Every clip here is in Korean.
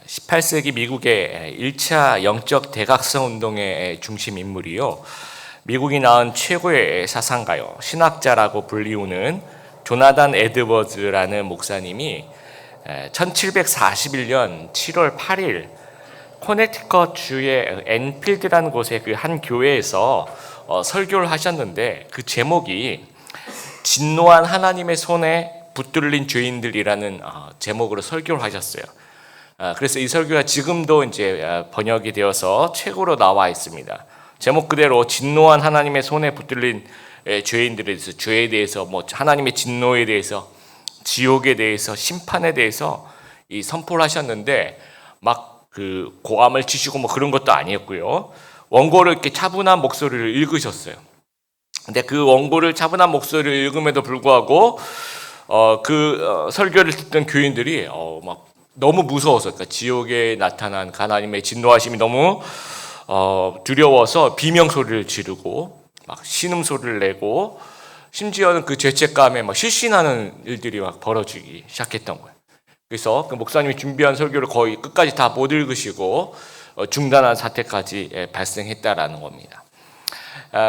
18세기 미국의 1차 영적 대각성 운동의 중심 인물이요. 미국이 낳은 최고의 사상가요, 신학자라고 불리우는 조나단 에드워즈라는 목사님이 1741년 7월 8일 코네티컷 주의 앤필드라는 곳의 그 한 교회에서 설교를 하셨는데, 그 제목이 진노한 하나님의 손에 붙들린 죄인들이라는 제목으로 설교를 하셨어요. 그래서 이 설교가 지금도 이제 번역이 되어서 책으로 나와 있습니다. 제목 그대로 진노한 하나님의 손에 붙들린 죄인들에 대해서, 죄에 대해서, 뭐 하나님의 진노에 대해서, 지옥에 대해서, 심판에 대해서 이 선포를 하셨는데, 막 그 고함을 치시고 뭐 그런 것도 아니었고요. 원고를 이렇게 차분한 목소리를 읽으셨어요. 근데 그 원고를 차분한 목소리를 읽음에도 불구하고 설교를 듣던 교인들이 막 너무 무서워서, 그러니까 지옥에 나타난 하나님의 진노하심이 너무 두려워서 비명 소리를 지르고 막 신음 소리를 내고, 심지어는 그 죄책감에 막 실신하는 일들이 막 벌어지기 시작했던 거예요. 그래서 그 목사님이 준비한 설교를 거의 끝까지 다 못 읽으시고 중단한 사태까지 발생했다라는 겁니다.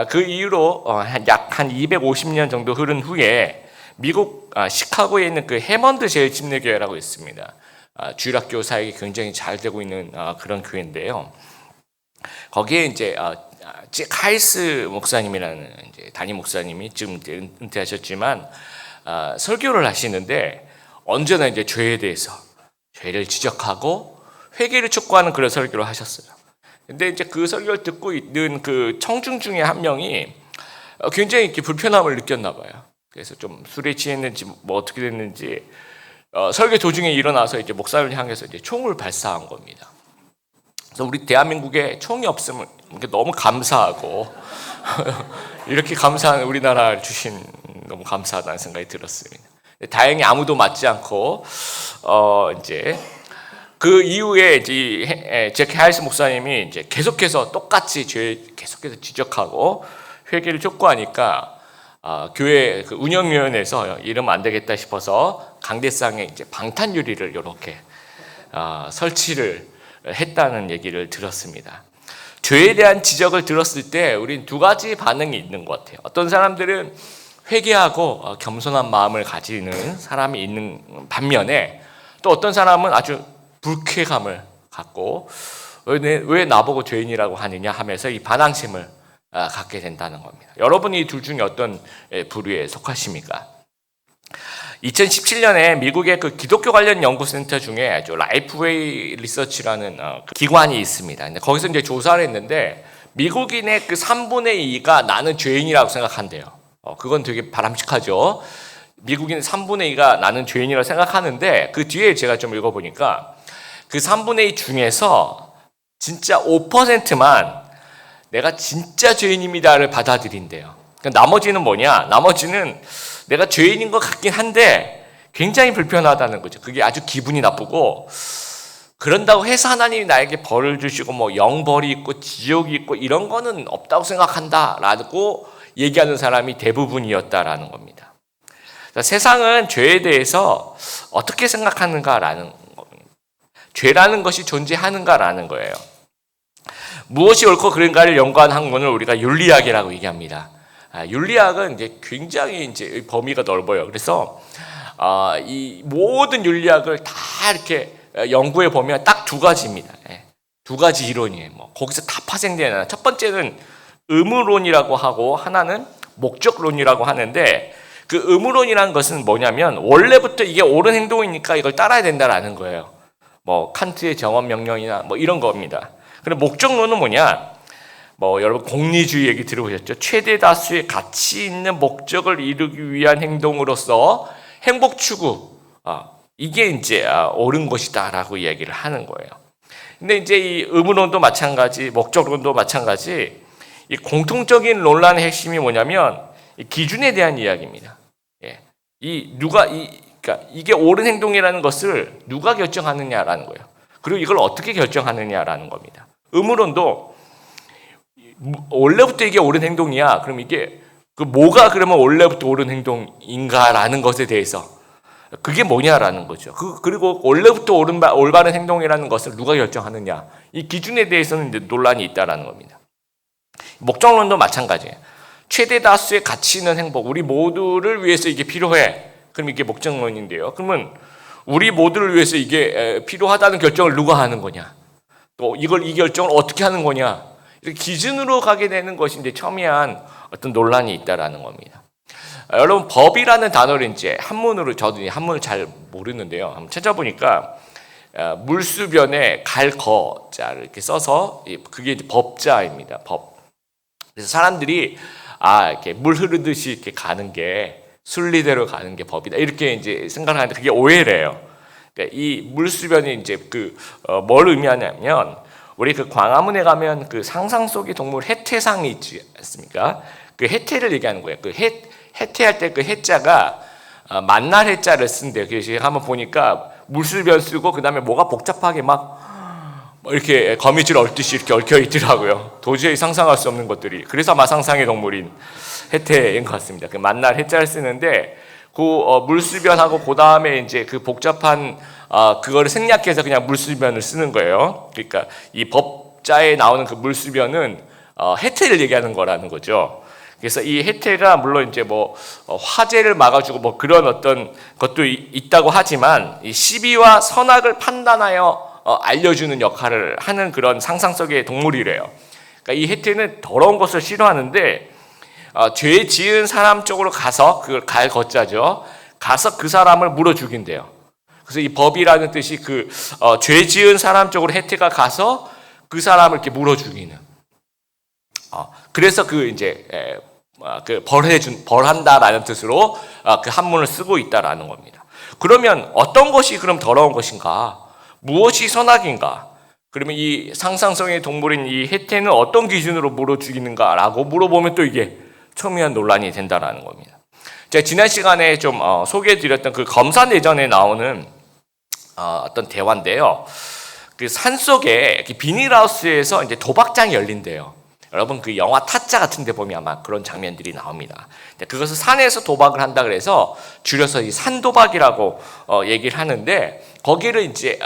그 이후로 약 한 250년 정도 흐른 후에 미국 시카고에 있는 그 해먼드 제일침례교회라고 있습니다. 주일학교 사역이 굉장히 잘 되고 있는 그런 교회인데요. 거기에 이제 하이스 목사님이라는 이제 담임 목사님이 지금 은퇴하셨지만 설교를 하시는데, 언제나 이제 죄에 대해서, 죄를 지적하고 회개를 촉구하는 그런 설교를 하셨어요. 근데 이제 그 설교를 듣고 있는 그 청중 중에 한 명이 굉장히 이렇게 불편함을 느꼈나 봐요. 그래서 좀 술에 취했는지 뭐 어떻게 됐는지 설교 도중에 일어나서 이제 목사를 향해서 이제 총을 발사한 겁니다. 그래서 우리 대한민국에 총이 없으면 너무 감사하고 이렇게 감사한 우리나라를 주신 너무 감사하다는 생각이 들었습니다. 다행히 아무도 맞지 않고 이제 그 이후에 이제 제키 하이스 목사님이 이제 계속해서 똑같이 죄 계속해서 지적하고 회개를 촉구하니까 교회 그 운영위원회에서 이러면 안 되겠다 싶어서 강대상에 이제 방탄 유리를 이렇게 설치를 했다는 얘기를 들었습니다. 죄에 대한 지적을 들었을 때 우린 두 가지 반응이 있는 것 같아요. 어떤 사람들은 회개하고 겸손한 마음을 가지는 사람이 있는 반면에, 또 어떤 사람은 아주 불쾌감을 갖고 왜 나보고 죄인이라고 하느냐 하면서 이 반항심을 갖게 된다는 겁니다. 여러분이 이 둘 중에 어떤 부류에 속하십니까? 2017년에 미국의 그 기독교 관련 연구센터 중에 라이프웨이 리서치라는 기관이 있습니다. 근데 거기서 이제 조사를 했는데, 미국인의 그 3분의 2가 나는 죄인이라고 생각한대요. 그건 되게 바람직하죠. 미국인 3분의 2가 나는 죄인이라고 생각하는데, 그 뒤에 제가 좀 읽어보니까 그 3분의 2 중에서 진짜 5%만 내가 진짜 죄인입니다를 받아들인대요. 그러니까 나머지는 뭐냐? 나머지는 내가 죄인인 것 같긴 한데 굉장히 불편하다는 거죠. 그게 아주 기분이 나쁘고, 그런다고 해서 하나님이 나에게 벌을 주시고 뭐 영벌이 있고 지옥이 있고 이런 거는 없다고 생각한다라고 얘기하는 사람이 대부분이었다라는 겁니다. 세상은 죄에 대해서 어떻게 생각하는가라는 겁니다. 죄라는 것이 존재하는가라는 거예요. 무엇이 옳고 그른가를 연구한 학문을 우리가 윤리학이라고 얘기합니다. 윤리학은 이제 굉장히 이제 범위가 넓어요. 그래서 이 모든 윤리학을 다 이렇게 연구해 보면 딱 두 가지입니다. 두 가지 이론이에요. 뭐 거기서 다 파생되는, 첫 번째는 의무론이라고 하고 하나는 목적론이라고 하는데, 그 의무론이라는 것은 뭐냐면 원래부터 이게 옳은 행동이니까 이걸 따라야 된다라는 거예요. 뭐 칸트의 정원 명령이나 뭐 이런 겁니다. 그리고 목적론은 뭐냐? 뭐 여러분 공리주의 얘기 들어보셨죠? 최대 다수의 가치 있는 목적을 이루기 위한 행동으로서 행복 추구, 이게 이제 옳은 것이다라고 얘기를 하는 거예요. 근데 이제 이 의무론도 마찬가지, 목적론도 마찬가지, 이 공통적인 논란의 핵심이 뭐냐면 이 기준에 대한 이야기입니다. 그러니까 이게 옳은 행동이라는 것을 누가 결정하느냐라는 거예요. 그리고 이걸 어떻게 결정하느냐라는 겁니다. 의무론도 원래부터 이게 옳은 행동이야. 그럼 이게 뭐가 그러면 원래부터 옳은 행동인가라는 것에 대해서 그게 뭐냐라는 거죠. 그리고 원래부터 올바른 행동이라는 것을 누가 결정하느냐. 이 기준에 대해서는 이제 논란이 있다라는 겁니다. 목적론도 마찬가지예요. 최대 다수의 가치 있는 행복, 우리 모두를 위해서 이게 필요해. 그럼 이게 목적론인데요. 그러면 우리 모두를 위해서 이게 필요하다는 결정을 누가 하는 거냐? 또 이 결정을 어떻게 하는 거냐? 이렇게 기준으로 가게 되는 것이 이제 첨예한 어떤 논란이 있다라는 겁니다. 여러분, 법이라는 단어를 이제 한문으로, 저도 한문을 잘 모르는데요. 한번 찾아보니까 물수변에 갈거자를 이렇게 써서 그게 이제 법자입니다. 법. 그래서 사람들이 이렇게 물 흐르듯이 이렇게 가는 게, 순리대로 가는 게 법이다, 이렇게 이제 생각하는데 그게 오해래요. 그러니까 이 물수변이 이제 뭘 의미하냐면, 우리 그 광화문에 가면 그 상상 속의 동물 해태상이 있지 않습니까? 그 해태를 얘기하는 거예요. 그 해태할 때 그 해자가 만날 해자를 쓴대요. 그래서 한번 보니까 물수변 쓰고 그 다음에 뭐가 복잡하게 막 이렇게 거미줄 얽듯이 이렇게 얽혀 있더라고요. 도저히 상상할 수 없는 것들이. 그래서 아마 상상의 동물인 해태인 것 같습니다. 그 만날 해자를 쓰는데 그 물수변하고 그 다음에 이제 그 복잡한 그거를 생략해서 그냥 물수변을 쓰는 거예요. 그러니까 이 법자에 나오는 그 물수변은 해태를 얘기하는 거라는 거죠. 그래서 이 해태가 물론 이제 화재를 막아주고 그런 어떤 것도 있다고 하지만 이 시비와 선악을 판단하여 알려주는 역할을 하는 그런 상상 속의 동물이래요. 그러니까 이 해태는 더러운 것을 싫어하는데 죄 지은 사람 쪽으로 가서, 그걸 갈 거자죠, 가서 그 사람을 물어 죽인대요. 그래서 이 법이라는 뜻이 죄 지은 사람 쪽으로 해태가 가서 그 사람을 이렇게 물어 죽이는. 그래서 벌한다라는 뜻으로 그 한문을 쓰고 있다라는 겁니다. 그러면 어떤 것이 그럼 더러운 것인가? 무엇이 선악인가? 그러면 이 상상성의 동물인 이 해태는 어떤 기준으로 물어 죽이는가라고 물어보면 또 이게 첨예한 논란이 된다라는 겁니다. 제가 지난 시간에 좀 소개해드렸던 그 검사내전에 나오는 어떤 대화인데요. 그 산속에 비닐하우스에서 이제 도박장이 열린대요. 여러분, 그 영화 타짜 같은 데 보면 아마 그런 장면들이 나옵니다. 그것을 산에서 도박을 한다 그래서 줄여서 이 산도박이라고 얘기를 하는데, 거기를 이제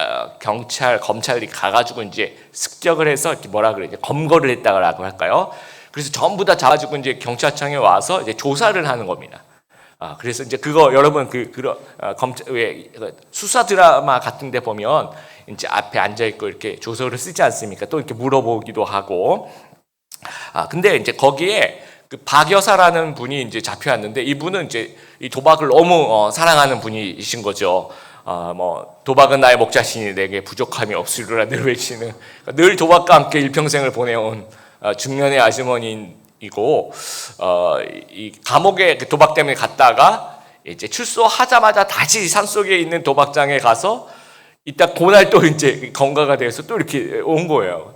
검찰이 가가지고 이제 습격을 해서 이렇게 검거를 했다고 할까요? 그래서 전부 다 잡아주고 이제 경찰청에 와서 이제 조사를 하는 겁니다. 그래서 이제 그거 여러분 수사 드라마 같은 데 보면 이제 앞에 앉아 있고 이렇게 조서를 쓰지 않습니까? 또 이렇게 물어보기도 하고. 근데 이제 거기에 그 박 여사라는 분이 이제 잡혀왔는데, 이분은 이제 이 도박을 너무 사랑하는 분이신 거죠. 도박은 나의 목자신이 내게 부족함이 없으리라 늘 외치는, 늘 도박과 함께 일평생을 보내온 중년의 아주머니이고, 이 감옥에 도박 때문에 갔다가 이제 출소하자마자 다시 산속에 있는 도박장에 가서 이따 그날 또 이제 건가가 돼서 또 이렇게 온 거예요.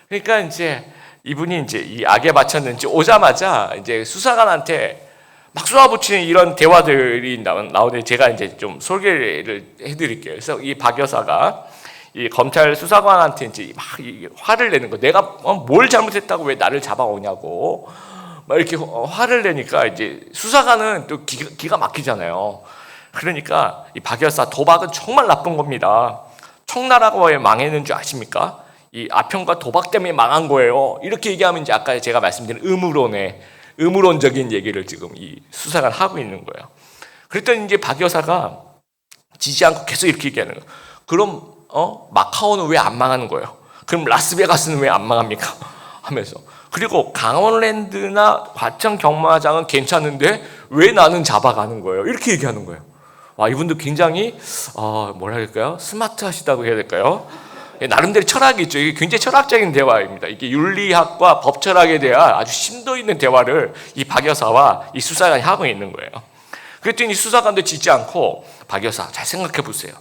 그러니까 이제 이분이 이제 이 악에 맞췄는지 오자마자 이제 수사관한테 막 쏘아붙이는 이런 대화들이 나오는데, 제가 이제 좀 소개를 해드릴게요. 그래서 이 박 여사가 이 검찰 수사관한테 이제 막 화를 내는 거, 내가 뭘 잘못했다고 왜 나를 잡아오냐고 막 이렇게 화를 내니까, 이제 수사관은 또 기가 막히잖아요. 그러니까 이 박 여사, 도박은 정말 나쁜 겁니다. 청나라가 왜 망했는 줄 아십니까? 이 아평과 도박 때문에 망한 거예요. 이렇게 얘기하면 이제 아까 제가 말씀드린 의무론적인 얘기를 지금 이 수사관 하고 있는 거예요. 그랬더니 이제 박 여사가 지지 않고 계속 이렇게 얘기하는 거예요. 그럼 마카오는 왜 안 망하는 거예요? 그럼 라스베가스는 왜 안 망합니까? 하면서. 그리고 강원랜드나 과천 경마장은 괜찮은데 왜 나는 잡아가는 거예요? 이렇게 얘기하는 거예요. 이분도 굉장히 뭐랄까요? 스마트하시다고 해야 될까요? 나름대로 철학이 있죠. 이게 굉장히 철학적인 대화입니다. 이게 윤리학과 법철학에 대한 아주 심도 있는 대화를 이 박 여사와 이 수사관이 하고 있는 거예요. 그랬더니 수사관도 지지 않고, 박 여사, 잘 생각해 보세요.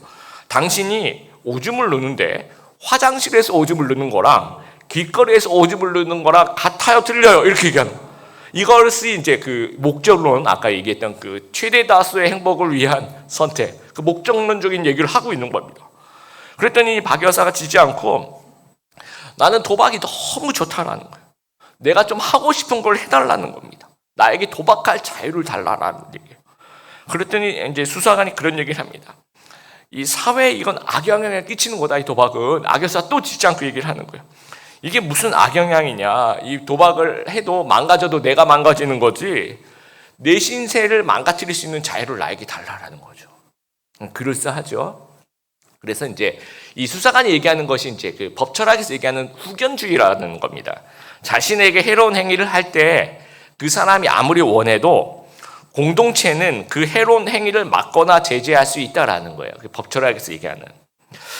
당신이 오줌을 누는데 화장실에서 오줌을 누는 거랑 길거리에서 오줌을 누는 거랑 같아요, 틀려요? 이렇게 얘기하는 거예요. 이것이 이제 그 목적론, 아까 얘기했던 그 최대 다수의 행복을 위한 선택, 그 목적론적인 얘기를 하고 있는 겁니다. 그랬더니 박 여사가 지지 않고, 나는 도박이 너무 좋다라는 거예요. 내가 좀 하고 싶은 걸 해달라는 겁니다. 나에게 도박할 자유를 달라라는 얘기예요. 그랬더니 이제 수사관이 그런 얘기를 합니다. 이 사회에 이건 악영향을 끼치는 거다. 이 도박은. 악여사 또 짓지 않고 얘기를 하는 거예요. 이게 무슨 악영향이냐. 이 도박을 해도 망가져도 내가 망가지는 거지. 내 신세를 망가뜨릴 수 있는 자유를 나에게 달라라는 거죠. 그럴싸하죠. 그래서 이제 이 수사관이 얘기하는 것이 이제 그 법 철학에서 얘기하는 후견주의라는 겁니다. 자신에게 해로운 행위를 할 때 그 사람이 아무리 원해도 공동체는 그 해로운 행위를 막거나 제재할 수 있다라는 거예요. 법 철학에서 얘기하는.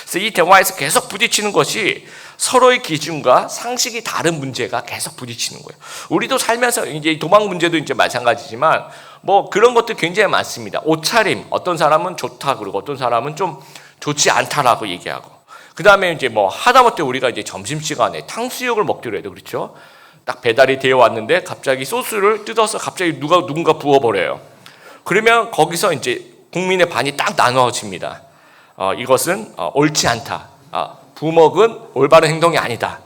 그래서 이 대화에서 계속 부딪히는 것이 서로의 기준과 상식이 다른 문제가 계속 부딪히는 거예요. 우리도 살면서 이제 도박 문제도 이제 마찬가지지만 뭐 그런 것도 굉장히 많습니다. 옷차림, 어떤 사람은 좋다 그러고 어떤 사람은 좀 좋지 않다라고 얘기하고. 그 다음에 이제 뭐 하다못해 우리가 이제 점심시간에 탕수육을 먹기로 해도 그렇죠. 딱 배달이 되어 왔는데 갑자기 소스를 뜯어서 갑자기 누군가 부어버려요. 그러면 거기서 이제 국민의 반이 딱 나눠집니다. 이것은 옳지 않다. 부먹은 올바른 행동이 아니다.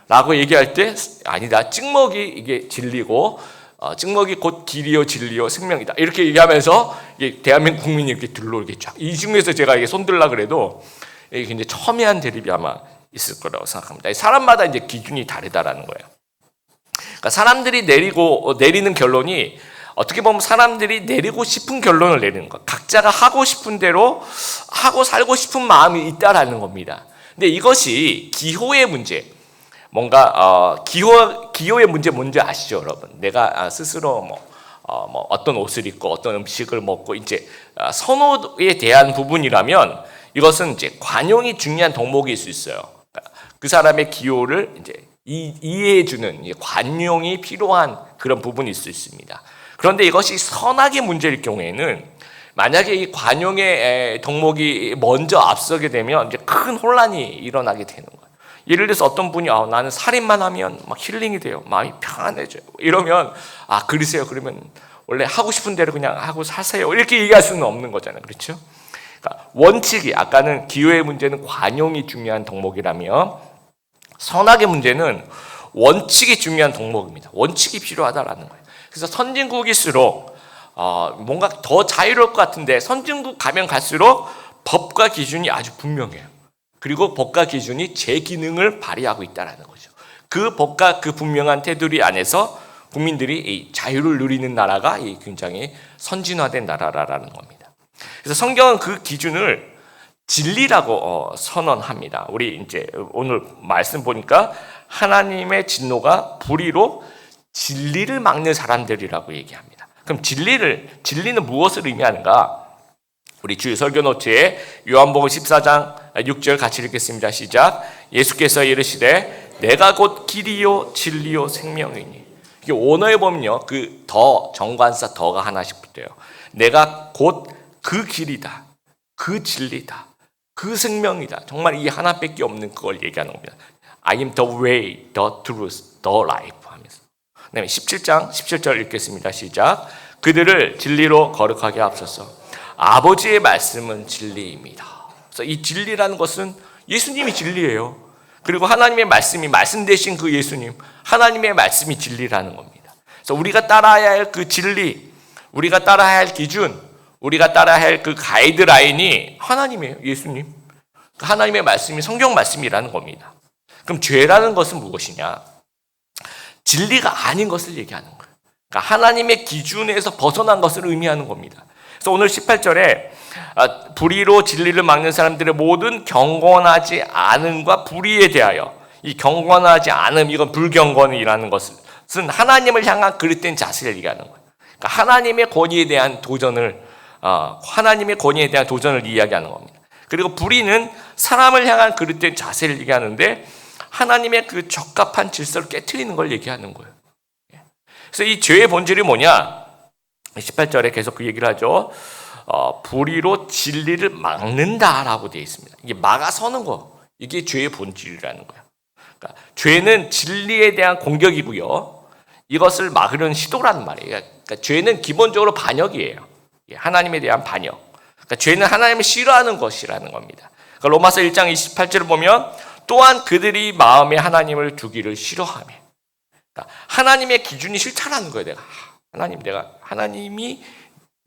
라고 얘기할 때 아니다. 찍먹이 이게 진리고 찍먹이 곧 길이요 진리요 생명이다. 이렇게 얘기하면서 이게 대한민국 국민이 이렇게 들러 이렇게 쫙. 이 중에서 제가 이게 손들라 그래도 이게 굉장히 첨예한 대립이 아마 있을 거라고 생각합니다. 사람마다 이제 기준이 다르다라는 거예요. 그러니까 사람들이 내리는 결론이 어떻게 보면 사람들이 내리고 싶은 결론을 내리는 것. 각자가 하고 싶은 대로 하고 살고 싶은 마음이 있다라는 겁니다. 근데 이것이 기호의 문제. 뭔가 기호의 문제 뭔지 아시죠, 여러분? 내가 스스로 어떤 옷을 입고 어떤 음식을 먹고 이제 선호에 대한 부분이라면 이것은 이제 관용이 중요한 덕목일 수 있어요. 그 사람의 기호를 이제 이해해주는 관용이 필요한 그런 부분이 있을 수 있습니다. 그런데 이것이 선악의 문제일 경우에는 만약에 이 관용의 덕목이 먼저 앞서게 되면 이제 큰 혼란이 일어나게 되는 거예요. 예를 들어서 어떤 분이 나는 살인만 하면 막 힐링이 돼요. 마음이 평안해져요. 이러면 그러세요. 그러면 원래 하고 싶은 대로 그냥 하고 사세요. 이렇게 얘기할 수는 없는 거잖아요. 그렇죠? 그러니까 원칙이 아까는 기호의 문제는 관용이 중요한 덕목이라면 선악의 문제는 원칙이 중요한 덕목입니다. 원칙이 필요하다라는 거예요. 그래서 선진국일수록 뭔가 더 자유로울 것 같은데 선진국 가면 갈수록 법과 기준이 아주 분명해요. 그리고 법과 기준이 제 기능을 발휘하고 있다는 거죠. 그 법과 그 분명한 테두리 안에서 국민들이 이 자유를 누리는 나라가 굉장히 선진화된 나라라는 겁니다. 그래서 성경은 그 기준을 진리라고 선언합니다. 우리 이제 오늘 말씀 보니까 하나님의 진노가 불의로 진리를 막는 사람들이라고 얘기합니다. 그럼 진리는 무엇을 의미하는가? 우리 주일 설교 노트에 요한복음 14장 6절 같이 읽겠습니다. 시작. 예수께서 이르시되 내가 곧 길이요 진리요 생명이니. 이게 원어에 보면요, 그 더 정관사 더가 하나씩 붙어요. 내가 곧 그 길이다, 그 진리다, 그 생명이다. 정말 이 하나밖에 없는 그걸 얘기하는 겁니다. I am the way, the truth, the life 하면서. 그다음에 17장 17절 읽겠습니다. 시작. 그들을 진리로 거룩하게 하옵소서. 아버지의 말씀은 진리입니다. 그래서 이 진리라는 것은 예수님이 진리예요. 그리고 하나님의 말씀이 말씀 되신 그 예수님, 하나님의 말씀이 진리라는 겁니다. 그래서 우리가 따라야 할 그 진리, 우리가 따라야 할 기준, 우리가 따라야 할 그 가이드라인이 하나님이에요. 예수님. 하나님의 말씀이 성경 말씀이라는 겁니다. 그럼 죄라는 것은 무엇이냐? 진리가 아닌 것을 얘기하는 거예요. 그러니까 하나님의 기준에서 벗어난 것을 의미하는 겁니다. 그래서 오늘 18절에 불의로 진리를 막는 사람들의 모든 경건하지 않음과 불의에 대하여, 이 경건하지 않음, 이건 불경건이라는 것은 하나님을 향한 그릇된 자세를 얘기하는 거예요. 그러니까 하나님의 권위에 대한 도전을 이야기하는 겁니다. 그리고 불의는 사람을 향한 그릇된 자세를 얘기하는데 하나님의 그 적합한 질서를 깨트리는 걸 얘기하는 거예요. 그래서 이 죄의 본질이 뭐냐? 18절에 계속 그 얘기를 하죠. 불의로 진리를 막는다라고 되어 있습니다. 이게 막아서는 거, 이게 죄의 본질이라는 거예요. 그러니까 죄는 진리에 대한 공격이고요. 이것을 막으려는 시도라는 말이에요. 그러니까 죄는 기본적으로 반역이에요. 하나님에 대한 반역. 그러니까 죄는 하나님을 싫어하는 것이라는 겁니다. 그러니까 로마서 1장 28절을 보면 또한 그들이 마음에 하나님을 두기를 싫어하며, 그러니까 하나님의 기준이 싫다라는 거예요. 하나님이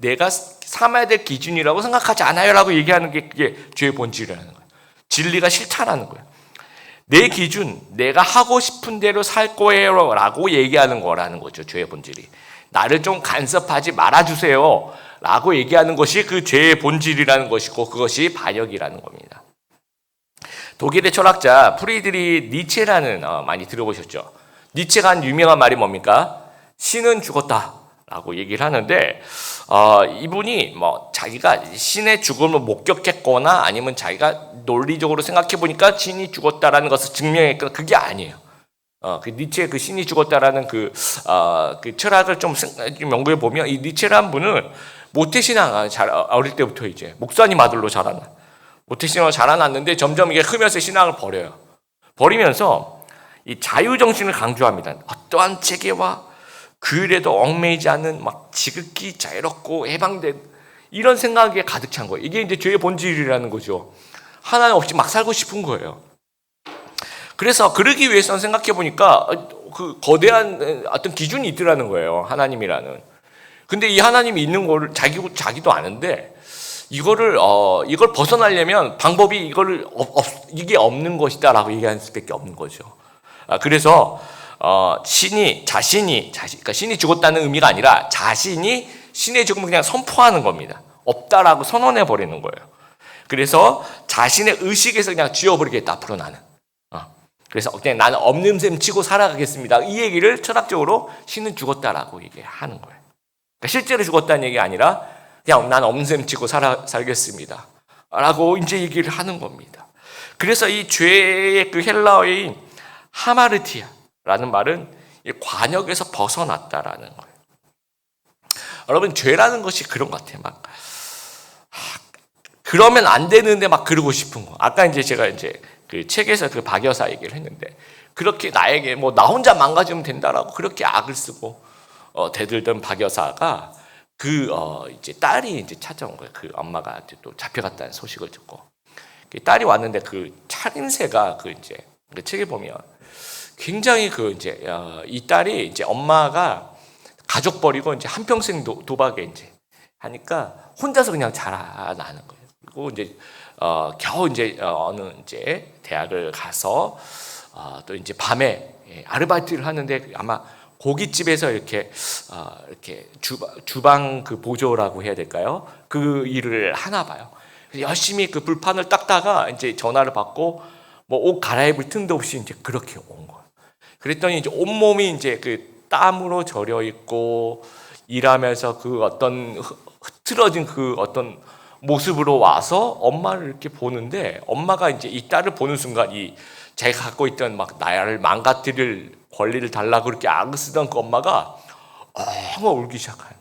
내가 삼아야 될 기준이라고 생각하지 않아요라고 얘기하는 게 그게 죄의 본질이라는 거예요. 진리가 싫다라는 거예요. 내 기준, 내가 하고 싶은 대로 살 거예요 라고 얘기하는 거라는 거죠. 죄의 본질이. 나를 좀 간섭하지 말아주세요 라고 얘기하는 것이 그 죄의 본질이라는 것이고, 그것이 반역이라는 겁니다. 독일의 철학자 프리드리 니체라는, 많이 들어보셨죠? 니체가 한 유명한 말이 뭡니까? 신은 죽었다 라고 얘기를 하는데, 이분이 자기가 신의 죽음을 목격했거나 아니면 자기가 논리적으로 생각해 보니까 신이 죽었다라는 것을 증명했거나 그게 아니에요. 그 니체의 그 신이 죽었다라는 그 철학을 좀 연구해 보면, 이 니체라는 분은 모태신앙, 어릴 때부터 이제 목사님 아들로 자라나, 모태신앙을 자라났는데 점점 이게 크면서 신앙을 버려요. 버리면서 이 자유정신을 강조합니다. 어떠한 체계와 규율에도 얽매이지 않는 지극히 자유롭고 해방된 이런 생각에 가득 찬 거예요. 이게 이제 죄의 본질이라는 거죠. 하나님 없이 막 살고 싶은 거예요. 그래서 그러기 위해서는 생각해 보니까 그 거대한 어떤 기준이 있더라는 거예요. 하나님이라는. 근데 이 하나님이 있는 거를 자기도 아는데 이걸 벗어나려면 방법이 이게 없는 것이다라고 얘기할 수밖에 없는 거죠. 그래서 그러니까 신이 죽었다는 의미가 아니라 자신이 신의 죽음을 그냥 선포하는 겁니다. 없다라고 선언해 버리는 거예요. 그래서 자신의 의식에서 그냥 지워버리겠다, 앞으로 나는. 그래서 그냥 나는 없는 셈 치고 살아가겠습니다. 이 얘기를 철학적으로 신은 죽었다라고 얘기하는 거예요. 그러니까 실제로 죽었다는 얘기가 아니라 그냥 나는 없는 셈 치고 살겠습니다 라고 이제 얘기를 하는 겁니다. 그래서 이 죄의 그 헬라어인 하마르티아라는 말은 관역에서 벗어났다라는 거예요. 여러분, 죄라는 것이 그런 것 같아요. 그러면 안 되는데 그러고 싶은 거. 아까 이제 제가 그 책에서 그 박여사 얘기를 했는데, 그렇게 나에게 나 혼자 망가지면 된다라고 그렇게 악을 쓰고 대들던 박여사가 이제 딸이 이제 찾아온 거예요. 그 엄마가 또 잡혀갔다는 소식을 듣고, 딸이 왔는데 그 차림새가 이제 그 책에 보면 굉장히 이 딸이 이제 엄마가 가족 버리고 이제 한평생 도박에 이제 하니까 혼자서 그냥 자라나는 거예요. 그리고 이제 겨우 이제 어느 이제 대학을 가서 또 이제 밤에 아르바이트를 하는데, 아마 고깃집에서 이렇게 주방 그 보조라고 해야 될까요? 그 일을 하나 봐요. 열심히 그 불판을 닦다가 이제 전화를 받고 옷 갈아입을 틈도 없이 이제 그렇게 온 거예요. 그랬더니 이제 온몸이 이제 그 땀으로 절여 있고 일하면서 그 어떤 흐트러진 그 어떤 모습으로 와서 엄마를 이렇게 보는데, 엄마가 이제 이 딸을 보는 순간 자기가 갖고 있던 나를 망가뜨릴 권리를 달라고 그렇게 악을 쓰던 그 엄마가 엉엉 울기 시작하는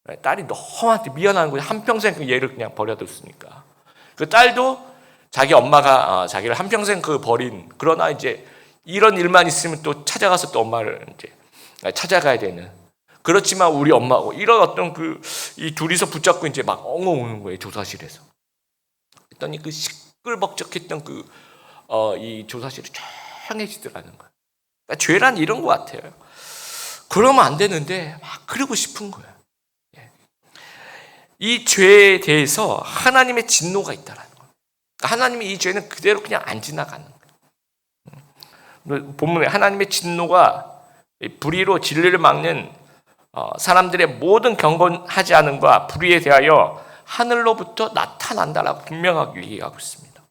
거예요. 딸이 너무한테 미안한 거예요. 한평생 그 얘를 그냥 버려뒀으니까. 그 딸도 자기 엄마가 자기를 한평생 버린, 그러나 이제 이런 일만 있으면 또 찾아가서 또 엄마를 이제 찾아가야 되는. 그렇지만 우리 엄마하고 이런 어떤 이 둘이서 붙잡고 이제 엉엉 우는 거예요, 조사실에서. 그랬더니 그 시끌벅적했던 이 조사실이 조용해지더라는 거예요. 그러니까 죄란 이런 것 같아요. 그러면 안 되는데 그러고 싶은 거예요. 이 죄에 대해서 하나님의 진노가 있다라는 거예요. 하나님이 이 죄는 그대로 그냥 안 지나가는 거예요. 본문에 하나님의 진노가 불의로 진리를 막는 사람들의 모든 경건하지 않음과 불의에 대하여 하늘로부터 나타난다라고 분명하게 얘기하고 있습니다.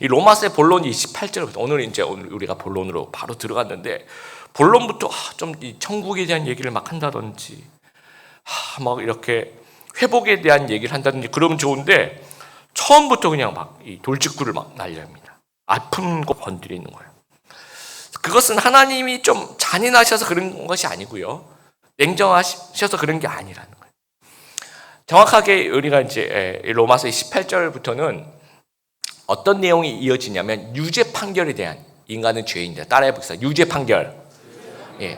이 로마서의 본론이 28절부터, 오늘 우리가 본론으로 바로 들어갔는데, 본론부터 좀 이 천국에 대한 얘기를 한다든지 이렇게 회복에 대한 얘기를 한다든지 그러면 좋은데, 처음부터 그냥 이 돌직구를 날려합니다. 아픈 거 건드리는 거예요. 그것은 하나님이 좀 잔인하셔서 그런 것이 아니고요, 냉정하셔서 그런 게 아니라는 거예요. 정확하게 우리가 이제 로마서 18절부터는 어떤 내용이 이어지냐면, 유죄 판결에 대한, 인간은 죄인이다. 따라해 봅시다. 유죄 판결.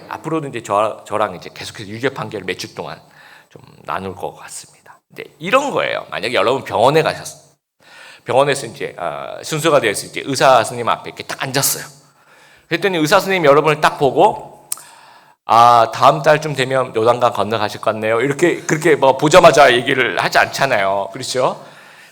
앞으로는 이제 저랑 이제 계속해서 유죄 판결을 몇 주 동안 좀 나눌 것 같습니다. 근데 이런 거예요. 만약에 여러분 병원에 가셨어요. 병원에서 이제 순서가 되어서 이제 의사 선생님 앞에 이렇게 딱 앉았어요. 그랬더니 의사 선생님이 여러분을 딱 보고, 아, 다음 달쯤 되면 요단강 건너가실 것 같네요. 이렇게 그렇게 뭐 보자마자 얘기를 하지 않잖아요. 그렇죠?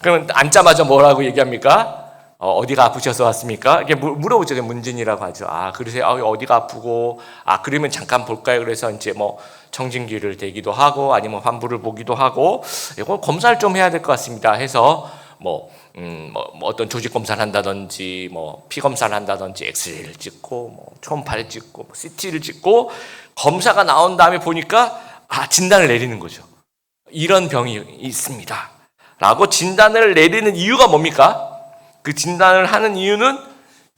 그러면 앉자마자 뭐라고 얘기합니까? 어디가 아프셔서 왔습니까? 이렇게 물어보죠. 문진이라고 하죠. 아, 그러세요? 어디가 아프고, 아, 그러면 잠깐 볼까요? 그래서 이제 뭐 청진기를 대기도 하고, 아니면 환부를 보기도 하고, 이거 검사를 좀 해야 될 것 같습니다. 해서 뭐 어떤 조직 검사를 한다든지, 뭐 피 검사를 한다든지, 엑스레이를 찍고, 뭐 초음파를 찍고, 뭐 CT를 찍고, 검사가 나온 다음에 보니까 진단을 내리는 거죠. 이런 병이 있습니다. 라고 진단을 내리는 이유가 뭡니까? 그 진단을 하는 이유는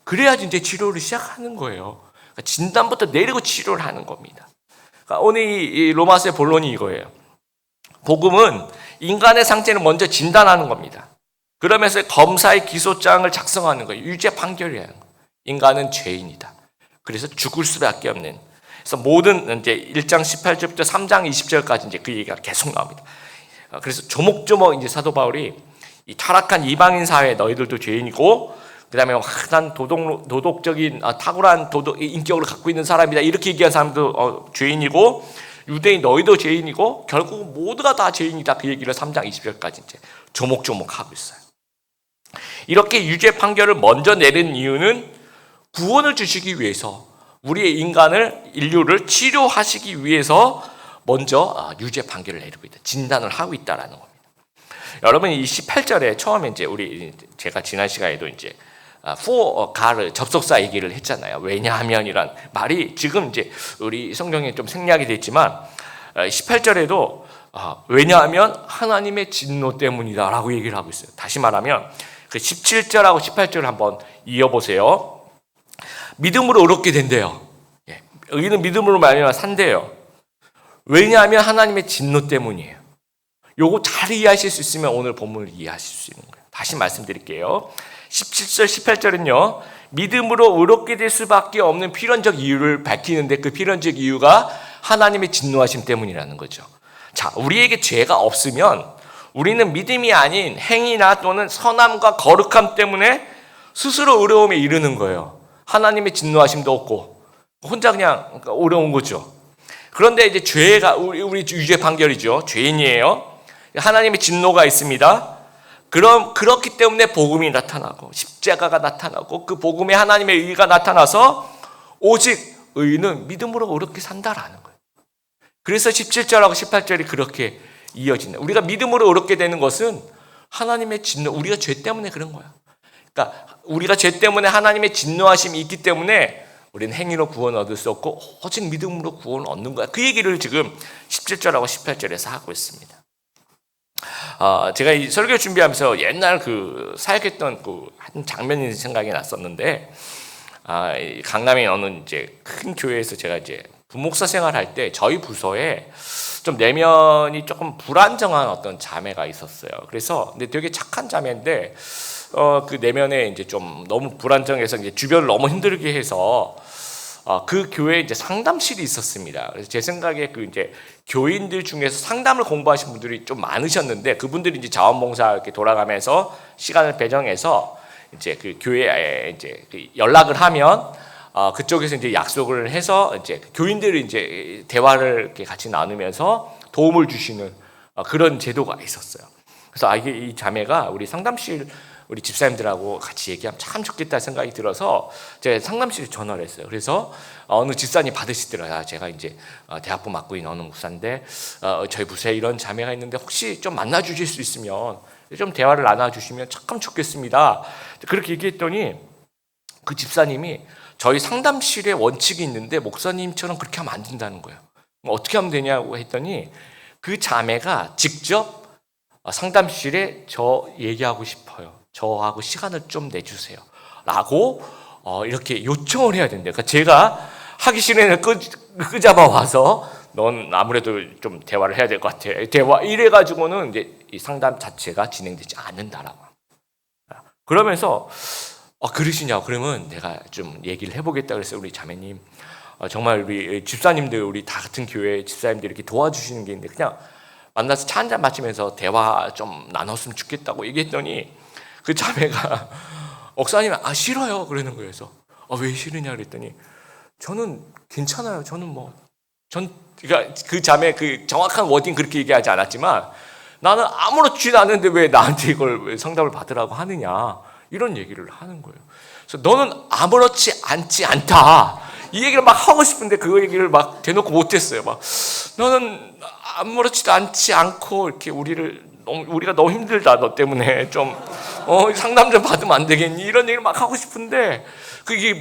그래야지 이제 치료를 시작하는 거예요. 그러니까 진단부터 내리고 치료를 하는 겁니다. 그러니까 오늘 이 로마서의 본론이 이거예요. 복음은 인간의 상태를 먼저 진단하는 겁니다. 그러면서 검사의 기소장을 작성하는 거예요. 유죄 판결이에요. 인간은 죄인이다. 그래서 죽을 수밖에 없는. 그래서 모든 이제 1장 18절부터 3장 20절까지 이제 그 얘기가 계속 나옵니다. 그래서 조목조목 이제 사도 바울이 이 타락한 이방인 사회 너희들도 죄인이고, 그다음에 확한 도덕적인 탁월한 인격을 갖고 있는 사람이다 이렇게 얘기한 사람도 죄인이고, 유대인 너희도 죄인이고, 결국 모두가 다 죄인이다 그 얘기를 3장 20절까지 이제 조목조목 하고 있어요. 이렇게 유죄 판결을 먼저 내린 이유는 구원을 주시기 위해서, 우리의 인류를 치료하시기 위해서 먼저 유죄 판결을 내리고 있다. 진단을 하고 있다라는 겁니다. 여러분 이 18절에 처음에 이제 제가 지난 시간에도 이제 for 가르 접속사 얘기를 했잖아요. 왜냐하면이란 말이 지금 이제 우리 성경에 좀 생략이 됐지만 18절에도 왜냐하면 하나님의 진노 때문이다라고 얘기를 하고 있어요. 다시 말하면 그 17절하고 18절을 한번 이어보세요. 믿음으로 의롭게 된대요. 의인은 믿음으로 말미암아 산대요. 왜냐하면 하나님의 진노 때문이에요. 요거 잘 이해하실 수 있으면 오늘 본문을 이해하실 수 있는 거예요. 다시 말씀드릴게요. 17절, 18절은요. 믿음으로 의롭게 될 수밖에 없는 필연적 이유를 밝히는데 그 필연적 이유가 하나님의 진노하심 때문이라는 거죠. 자, 우리에게 죄가 없으면 우리는 믿음이 아닌 행위나 또는 선함과 거룩함 때문에 스스로 어려움에 이르는 거예요. 하나님의 진노하심도 없고 혼자 그냥 어려운 거죠. 그런데 이제 죄가 우리 유죄 판결이죠. 죄인이에요. 하나님의 진노가 있습니다. 그렇기 때문에 복음이 나타나고 십자가가 나타나고 그 복음에 하나님의 의가 나타나서 오직 의인은 믿음으로 어렵게 산다라는 거예요. 그래서 17절하고 18절이 그렇게 이어진다. 우리가 믿음으로 어렵게 되는 것은 하나님의 진노, 우리가 죄 때문에 그런 거야. 그러니까 우리가 죄 때문에 하나님의 진노하심이 있기 때문에 우리는 행위로 구원 얻을 수 없고 오직 믿음으로 구원을 얻는 거야. 그 얘기를 지금 17절하고 18절에서 하고 있습니다. 제가 이 설교 준비하면서 옛날 그 사역했던 그 한 장면이 생각이 났었는데, 강남에 어느 이제 큰 교회에서 제가 이제 부목사 생활할 때 저희 부서에 좀 내면이 조금 불안정한 어떤 자매가 있었어요. 그래서 근데 되게 착한 자매인데 그 내면에 이제 좀 너무 불안정해서 이제 주변을 너무 힘들게 해서 그 교회에 이제 상담실이 있었습니다. 그래서 제 생각에 그 이제 교인들 중에서 상담을 공부하신 분들이 좀 많으셨는데 그분들이 이제 자원봉사 이렇게 돌아가면서 시간을 배정해서 이제 그 교회에 이제 연락을 하면 그쪽에서 이제 약속을 해서 이제 교인들이 이제 대화를 이렇게 같이 나누면서 도움을 주시는 그런 제도가 있었어요. 그래서 이게 이 자매가 우리 상담실 우리 집사님들하고 같이 얘기하면 참 좋겠다 생각이 들어서 제가 상담실에 전화를 했어요. 그래서 어느 집사님 받으시더라고요. 제가 이제 대학부 맡고 있는 어느 목사인데 저희 부서에 이런 자매가 있는데 혹시 좀 만나 주실 수 있으면 좀 대화를 나눠 주시면 참 좋겠습니다. 그렇게 얘기했더니 그 집사님이 저희 상담실에 원칙이 있는데 목사님처럼 그렇게 하면 안 된다는 거예요. 어떻게 하면 되냐고 했더니 그 자매가 직접 상담실에 저 얘기하고 싶어요. 저하고 시간을 좀 내주세요. 라고 이렇게 요청을 해야 된대요. 그러니까 제가 하기 싫으면 끄잡아 와서 넌 아무래도 좀 대화를 해야 될 것 같아. 대화 이래가지고는 이제 이 상담 자체가 진행되지 않는다라고. 그러면서 그러시냐고. 그러면 내가 좀 얘기를 해보겠다 그래서 우리 자매님 정말 우리 집사님들 우리 다 같은 교회 집사님들 이렇게 도와주시는 게 있는데 그냥 만나서 차 한잔 마시면서 대화 좀 나눴으면 좋겠다고 얘기했더니 그 자매가 목사님 싫어요 그러는 거예요. 그래서 왜 싫으냐 그랬더니 저는 괜찮아요. 저는 뭐 그러니까 그 자매 그 정확한 워딩 그렇게 얘기하지 않았지만 나는 아무렇지도 않은데 왜 나한테 이걸 왜 상담을 받으라고 하느냐 이런 얘기를 하는 거예요. 그래서 너는 아무렇지 않지 않다 이 얘기를 막 하고 싶은데 그 얘기를 막 대놓고 못했어요. 막 너는 아무렇지도 않지 않고 이렇게 우리가 너무 힘들다 너 때문에 좀 상담 좀 받으면 안 되겠니 이런 얘기를 막 하고 싶은데 그게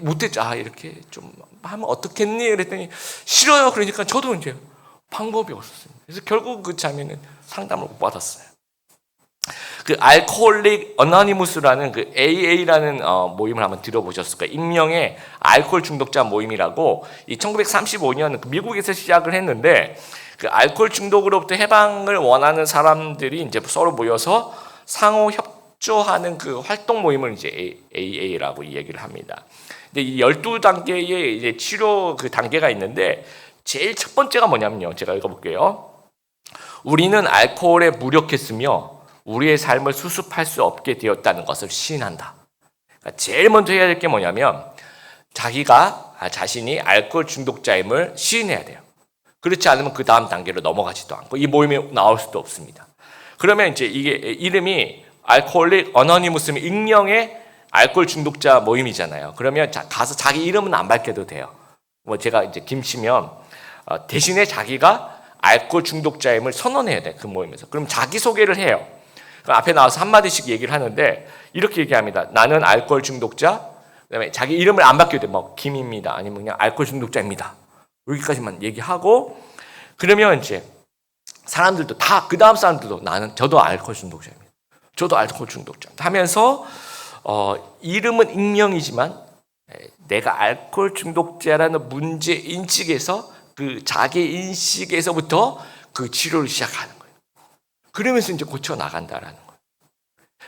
못했죠. 이렇게 좀 하면 어떻겠니 그랬더니 싫어요. 그러니까 저도 이제 방법이 없었어요. 그래서 결국 그 자매는 상담을 못 받았어요. 그 알코올릭 어너니무스라는 그 AA라는 모임을 한번 들어보셨을까요? 익명의 알코올 중독자 모임이라고 이 1935년 미국에서 시작을 했는데 그 알코올 중독으로부터 해방을 원하는 사람들이 이제 서로 모여서 상호 협조하는 그 활동 모임을 이제 AA라고 얘기를 합니다. 근데 이 12단계의 이제 치료 그 단계가 있는데 제일 첫 번째가 뭐냐면요. 제가 읽어볼게요. 우리는 알코올에 무력했으며 우리의 삶을 수습할 수 없게 되었다는 것을 시인한다. 그러니까 제일 먼저 해야 될 게 뭐냐면 자신이 알코올 중독자임을 시인해야 돼요. 그렇지 않으면 그 다음 단계로 넘어가지도 않고 이 모임에 나올 수도 없습니다. 그러면 이제 이게 이름이 알코올릭 어너니무스 익명의 알코올 중독자 모임이잖아요. 그러면 가서 자기 이름은 안 밝혀도 돼요. 뭐 제가 이제 김치면 대신에 자기가 알코올 중독자임을 선언해야 돼. 그 모임에서. 그럼 자기 소개를 해요. 그럼 앞에 나와서 한마디씩 얘기를 하는데 이렇게 얘기합니다. 나는 알코올 중독자. 그다음에 자기 이름을 안 밝혀도 돼. 뭐 김입니다. 아니면 그냥 알코올 중독자입니다. 여기까지만 얘기하고 그러면 이제 사람들도 다 그 다음 사람들도 저도 알코올 중독자입니다. 저도 알코올 중독자 하면서 이름은 익명이지만 내가 알코올 중독자라는 문제 인식에서 그 자기 인식에서부터 그 치료를 시작하는 거예요. 그러면서 이제 고쳐 나간다라는 거예요.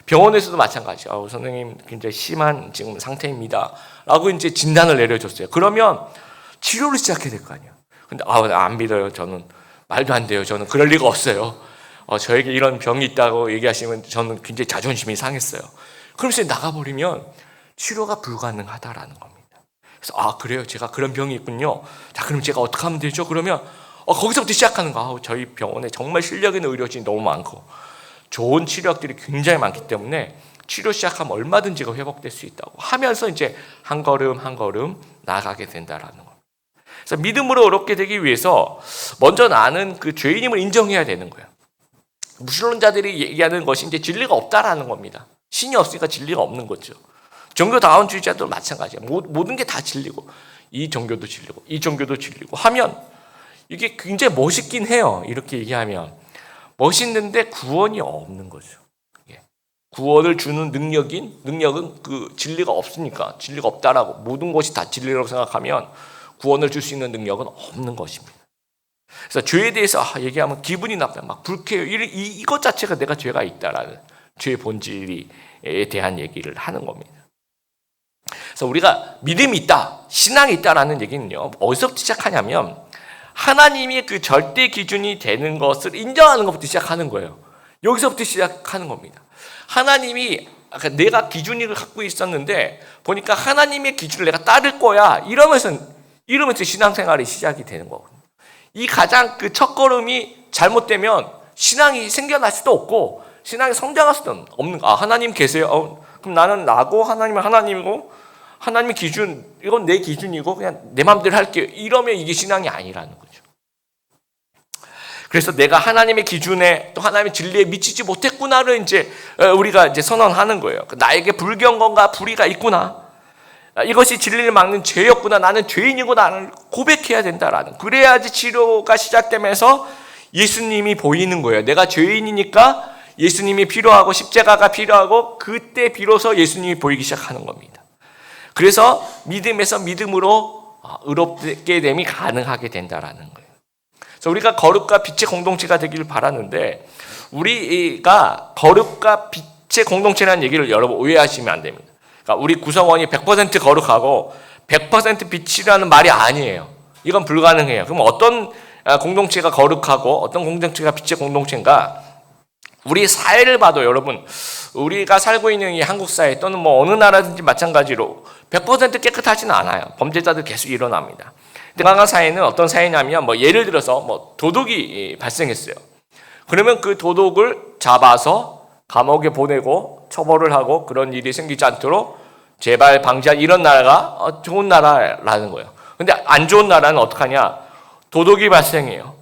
병원에서도 마찬가지예요. 선생님 굉장히 심한 지금 상태입니다라고 이제 진단을 내려줬어요. 그러면 치료를 시작해야 될 거 아니에요. 근데 안 믿어요. 저는 말도 안 돼요. 저는 그럴 리가 없어요. 저에게 이런 병이 있다고 얘기하시면 저는 굉장히 자존심이 상했어요. 그러면서 나가버리면 치료가 불가능하다라는 겁니다. 그래서 그래요. 제가 그런 병이 있군요. 자, 그럼 제가 어떻게 하면 되죠? 그러면 거기서부터 시작하는 거. 저희 병원에 정말 실력 있는 의료진이 너무 많고 좋은 치료학들이 굉장히 많기 때문에 치료 시작하면 얼마든지 회복될 수 있다고 하면서 이제 한 걸음 한 걸음 나아가게 된다라는 거. 그래서 믿음으로 어렵게 되기 위해서 먼저 나는 그 죄인임을 인정해야 되는 거예요. 무신론자들이 얘기하는 것이 이제 진리가 없다라는 겁니다. 신이 없으니까 진리가 없는 거죠. 종교다원주의자도 마찬가지예요. 모든 게 다 진리고 이 종교도 진리고 이 종교도 진리고 하면 이게 굉장히 멋있긴 해요. 이렇게 얘기하면 멋있는데 구원이 없는 거죠. 구원을 주는 능력은 그 진리가 없으니까 진리가 없다라고 모든 것이 다 진리라고 생각하면 구원을 줄 수 있는 능력은 없는 것입니다. 그래서 죄에 대해서 얘기하면 기분이 나빠요. 막 불쾌해요. 이것 자체가 내가 죄가 있다라는 죄의 본질에 대한 얘기를 하는 겁니다. 그래서 우리가 믿음이 있다, 신앙이 있다라는 얘기는요. 어디서부터 시작하냐면 하나님이 그 절대 기준이 되는 것을 인정하는 것부터 시작하는 거예요. 여기서부터 시작하는 겁니다. 하나님이 내가 기준을 갖고 있었는데 보니까 하나님의 기준을 내가 따를 거야. 이러면서 신앙생활이 시작이 되는 거거든요. 이 가장 그 첫걸음이 잘못되면 신앙이 생겨날 수도 없고 신앙이 성장할 수도 없는 거. 하나님 계세요. 그럼 나는 나고 하나님은 하나님이고 하나님의 기준 이건 내 기준이고 그냥 내 마음대로 할게요. 이러면 이게 신앙이 아니라는 거죠. 그래서 내가 하나님의 기준에 또 하나님의 진리에 미치지 못했구나를 이제 우리가 이제 선언하는 거예요. 나에게 불경건과 불의가 있구나. 이것이 진리를 막는 죄였구나. 나는 죄인이구나를 고백해야 된다라는. 그래야지 치료가 시작되면서 예수님이 보이는 거예요. 내가 죄인이니까 예수님이 필요하고 십자가가 필요하고 그때 비로소 예수님이 보이기 시작하는 겁니다. 그래서 믿음에서 믿음으로 의롭게 됨이 가능하게 된다라는 거예요. 그래서 우리가 거룩과 빛의 공동체가 되기를 바라는데 우리가 거룩과 빛의 공동체라는 얘기를 여러분 오해하시면 안 됩니다. 그러니까 우리 구성원이 100% 거룩하고 100% 빛이라는 말이 아니에요. 이건 불가능해요. 그럼 어떤 공동체가 거룩하고 어떤 공동체가 빛의 공동체인가? 우리 사회를 봐도 여러분 우리가 살고 있는 이 한국 사회 또는 뭐 어느 나라든지 마찬가지로 100% 깨끗하지는 않아요. 범죄자들 계속 일어납니다. 건강한 사회는 어떤 사회냐면 뭐 예를 들어서 뭐 도둑이 발생했어요. 그러면 그 도둑을 잡아서 감옥에 보내고 처벌을 하고 그런 일이 생기지 않도록 재발 방지한 이런 나라가 좋은 나라라는 거예요. 근데 안 좋은 나라는 어떡하냐? 도둑이 발생해요.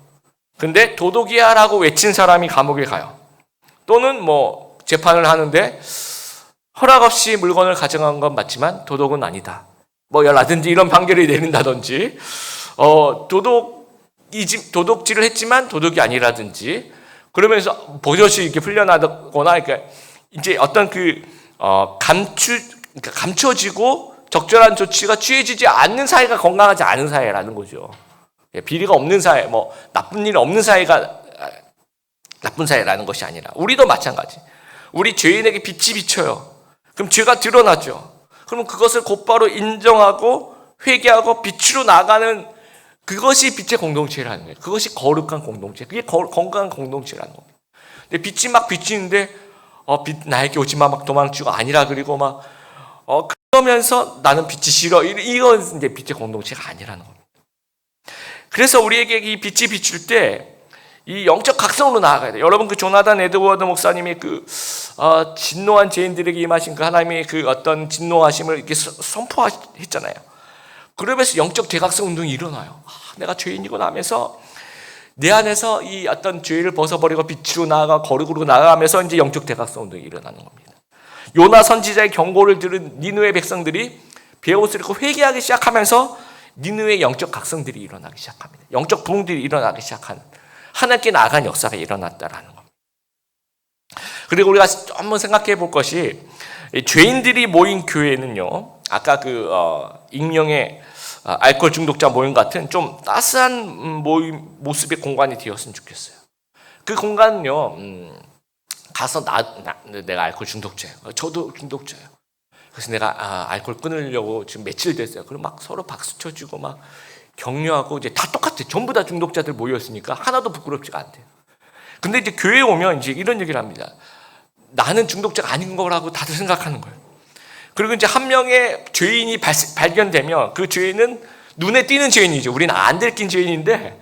근데 도둑이야라고 외친 사람이 감옥에 가요. 또는 뭐 재판을 하는데 허락 없이 물건을 가져간 건 맞지만 도둑은 아니다. 뭐 라든지 이런 판결이 내린다든지, 도둑질을 했지만 도둑이 아니라든지, 그러면서 버젓이 이렇게 풀려나거나, 그러니까 이제 어떤 감춰지고 적절한 조치가 취해지지 않는 사회가 건강하지 않은 사회라는 거죠. 비리가 없는 사회, 뭐 나쁜 일 없는 사회가 나쁜 사회라는 것이 아니라, 우리도 마찬가지. 우리 죄인에게 빛이 비쳐요. 그럼 죄가 드러나죠. 그럼 그것을 곧바로 인정하고 회개하고 빛으로 나가는, 그것이 빛의 공동체라는 거예요. 그것이 거룩한 공동체, 그게 건강한 공동체라는 겁니다. 근데 빛이 막 비치는데 빛 나에게 오지 마 막 도망치고 아니라 그리고 막 그러면서 나는 빛이 싫어, 이건 이제 빛의 공동체가 아니라는 겁니다. 그래서 우리에게 이 빛이 비출 때 이 영적 각성으로 나아가야 돼요. 여러분, 그 조나단 에드워드 목사님이 진노한 죄인들에게 임하신 그 하나님의 그 어떤 진노하심을 이렇게 선포했잖아요. 그러면서 영적 대각성 운동이 일어나요. 내가 죄인이구나 하면서 내 안에서 이 어떤 죄를 벗어버리고 빛으로 나아가 거룩으로 나아가면서 이제 영적 대각성 운동이 일어나는 겁니다. 요나 선지자의 경고를 들은 니느웨 백성들이 베옷을 입고 회개하기 시작하면서 니느웨의 영적 각성들이 일어나기 시작합니다. 영적 부흥들이 일어나기 시작하는, 하나님께 나아간 역사가 일어났다라는 겁니다. 그리고 우리가 한번 생각해 볼 것이, 죄인들이 모인 교회는요, 아까 익명의 알코올 중독자 모임 같은 좀 따스한 모습의 공간이 되었으면 좋겠어요. 그 공간은요, 가서 내가 알코올 중독자예요. 저도 중독자예요. 그래서 내가 알코올 끊으려고 지금 며칠 됐어요. 그럼 막 서로 박수 쳐주고 막 격려하고, 이제 다 똑같아요. 전부 다 중독자들 모였으니까 하나도 부끄럽지가 않대요. 근데 이제 교회에 오면 이제 이런 얘기를 합니다. 나는 중독자가 아닌 거라고 다들 생각하는 거예요. 그리고 이제 한 명의 죄인이 발견되면 그 죄인은 눈에 띄는 죄인이죠. 우리는 안 들킨 죄인인데,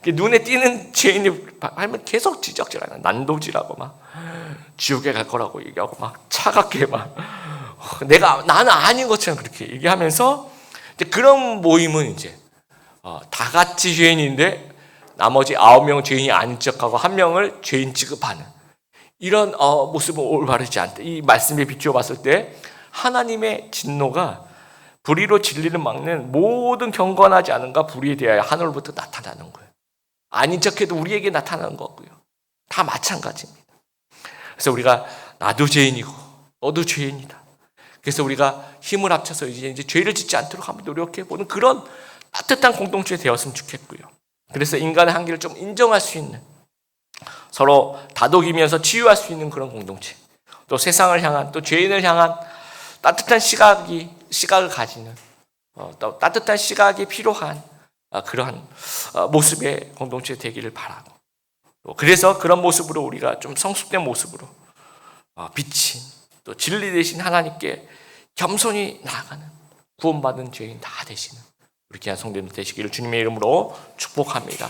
눈에 띄는 죄인이 하면 계속 지적질하는, 난도질하고 막 지옥에 갈 거라고 얘기하고 막 차갑게 막 나는 아닌 것처럼 그렇게 얘기하면서, 이제 그런 모임은 이제 다 같이 죄인인데 나머지 9명 죄인이 아닌 척하고 1명을 죄인 취급하는 이런 모습은 올바르지 않다. 이 말씀에 비추어 봤을 때 하나님의 진노가 불의로 진리를 막는 모든 경건하지 않은가 불의에 대하여 하늘로부터 나타나는 거예요. 아닌 척해도 우리에게 나타나는 거고요. 다 마찬가지입니다. 그래서 우리가 나도 죄인이고 너도 죄인이다. 그래서 우리가 힘을 합쳐서 이제 죄를 짓지 않도록 한번 노력해보는 그런 따뜻한 공동체 되었으면 좋겠고요. 그래서 인간의 한계를 좀 인정할 수 있는, 서로 다독이면서 치유할 수 있는 그런 공동체, 또 세상을 향한, 또 죄인을 향한 따뜻한 시각을 가지는, 또 따뜻한 시각이 필요한 그러한 모습의 공동체 되기를 바라고, 그래서 그런 모습으로 우리가 좀 성숙된 모습으로 비친, 또 진리 되신 하나님께 겸손히 나아가는, 구원받은 죄인 다 되시는 우리 귀한 성도님 되시기를 주님의 이름으로 축복합니다.